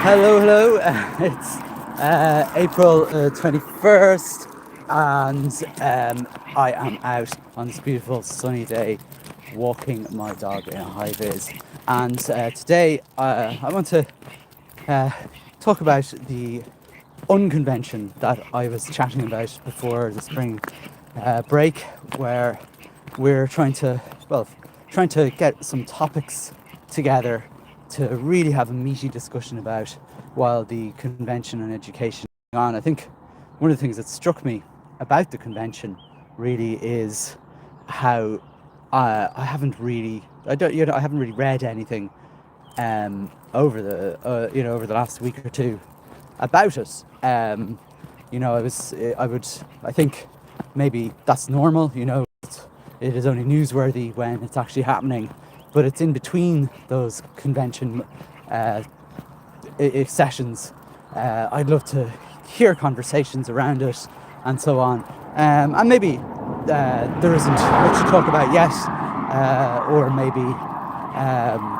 Hello. It's April 21st, and I am out on this beautiful sunny day walking my dog in a high vis. And today I want to uh, talk about the unconvention that I was chatting about before the spring break, where we're trying to get some topics together to really have a meaty discussion about while the convention and education is going on. I think one of the things that struck me about the convention really is how I haven't really I haven't really read anything over the last week or two about it. I think maybe that's normal. It is only newsworthy when it's actually happening, but it's in between those convention sessions. I'd love to hear conversations around it and so on. And maybe there isn't much to talk about yet, or maybe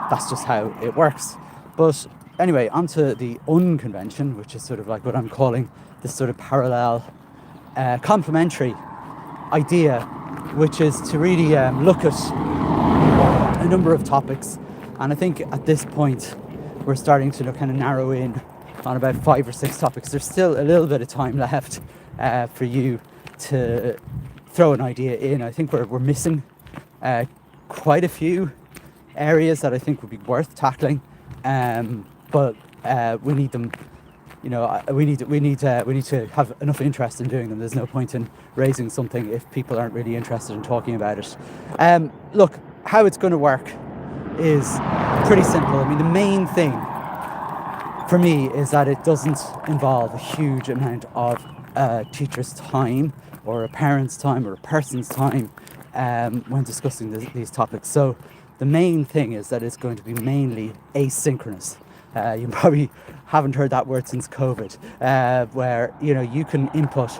that's just how it works. But anyway, onto the unconvention, which is sort of like what I'm calling this sort of parallel, complementary idea, which is to really look at a number of topics. And I think at this point we're starting to kind of narrow in on about 5 or 6 topics. There's still a little bit of time left for you to throw an idea in. I think we're missing quite a few areas that I think would be worth tackling, but we need them. We need to have enough interest in doing them. There's no point in raising something if people aren't really interested in talking about it. Look, how it's going to work is pretty simple. I mean, the main thing for me is that it doesn't involve a huge amount of a teacher's time or a parent's time or a person's time when discussing these topics. So the main thing is that it's going to be mainly asynchronous. You probably haven't heard that word since COVID, where you can input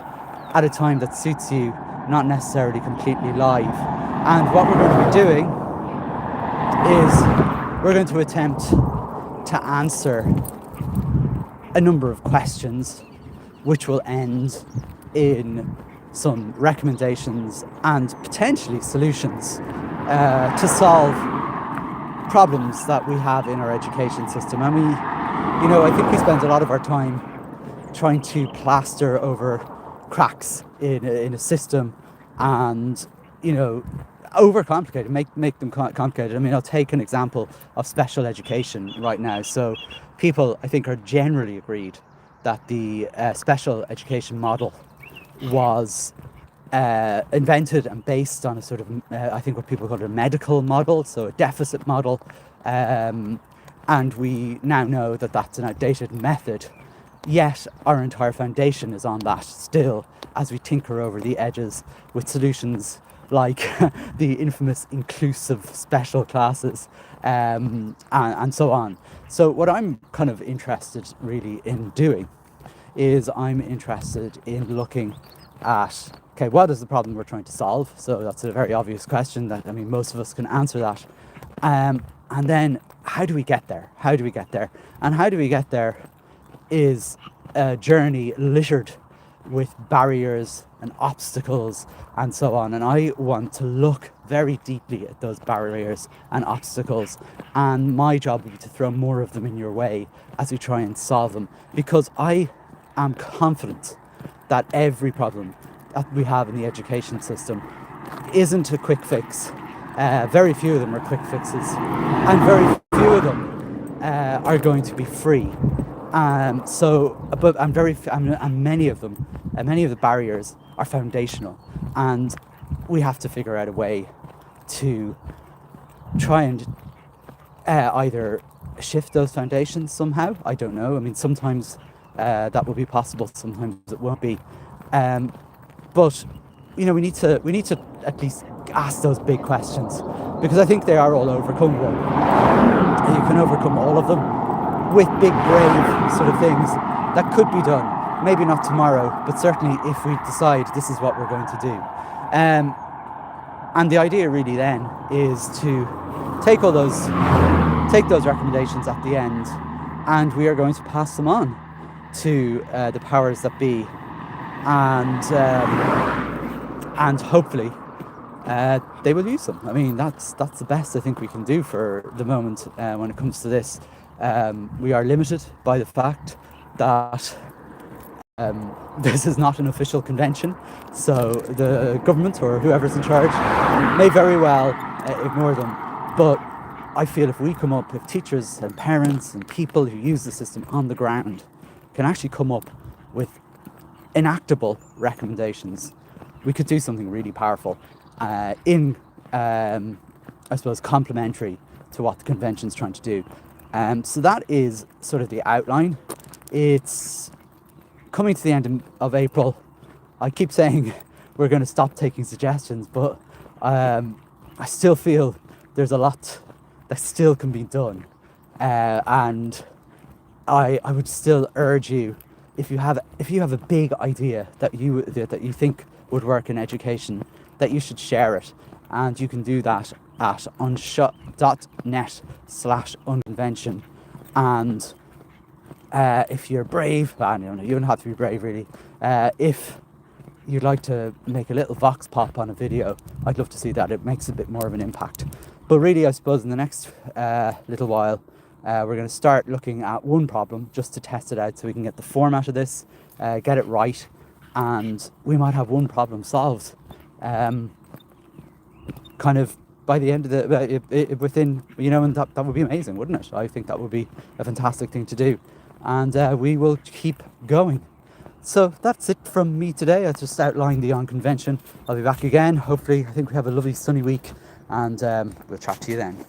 at a time that suits you, not necessarily completely live. And what we're going to be doing is we're going to attempt to answer a number of questions, which will end in some recommendations and potentially solutions to solve problems that we have in our education system. And I think we spend a lot of our time trying to plaster over cracks in a system and overcomplicate, make them complicated. I mean, I'll take an example of special education right now. So people, I think, are generally agreed that the special education model was invented and based on a sort of, I think what people call a medical model, so a deficit model. And we now know that that's an outdated method. Yet our entire foundation is on that still, as we tinker over the edges with solutions like the infamous inclusive special classes, and so on. So what I'm kind of interested really in doing is I'm interested in looking at, okay, what is the problem we're trying to solve? So that's a very obvious question that, I mean, most of us can answer that. And then how do we get there? And how do we get there is a journey littered with barriers and obstacles and so on. And I want to look very deeply at those barriers and obstacles. And my job will be to throw more of them in your way as we try and solve them. Because I am confident that every problem that we have in the education system isn't a quick fix. Very few of them are quick fixes, and very few of them are going to be free. And many of them, many of the barriers are foundational, and we have to figure out a way to try and either shift those foundations somehow. I don't know. I mean, sometimes that will be possible, sometimes it won't be. But we need to at least ask those big questions, because I think they are all overcomable. You can overcome all of them with big, brave sort of things that could be done. Maybe not tomorrow, but certainly if we decide this is what we're going to do. And the idea really then is to take those recommendations at the end and we are going to pass them on to the powers that be, and hopefully they will use them. I mean, that's the best I think we can do for the moment when it comes to this. We are limited by the fact that this is not an official convention, so the government or whoever's in charge may very well ignore them. But I feel if teachers and parents and people who use the system on the ground can actually come up with enactable recommendations, we could do something really powerful I suppose, complementary to what the convention's trying to do. So that is sort of the outline. It's coming to the end of April. I keep saying we're going to stop taking suggestions, but I still feel there's a lot that still can be done. And I would still urge you, if you have a big idea that you think would work in education, that you should share it, and you can do that at unshut.net/unconvention. And if you're brave, I don't know, you don't have to be brave really. If you'd like to make a little vox pop on a video, I'd love to see that. It makes a bit more of an impact. But really, I suppose in the next little while, we're going to start looking at one problem just to test it out so we can get the format of this, get it right, and we might have one problem solved. Kind of by the end of within, and that would be amazing, wouldn't it? I think that would be a fantastic thing to do, and we will keep going. So that's it from me today. I just outlined the unconvention. I'll be back again. Hopefully, I think we have a lovely sunny week, and we'll chat to you then.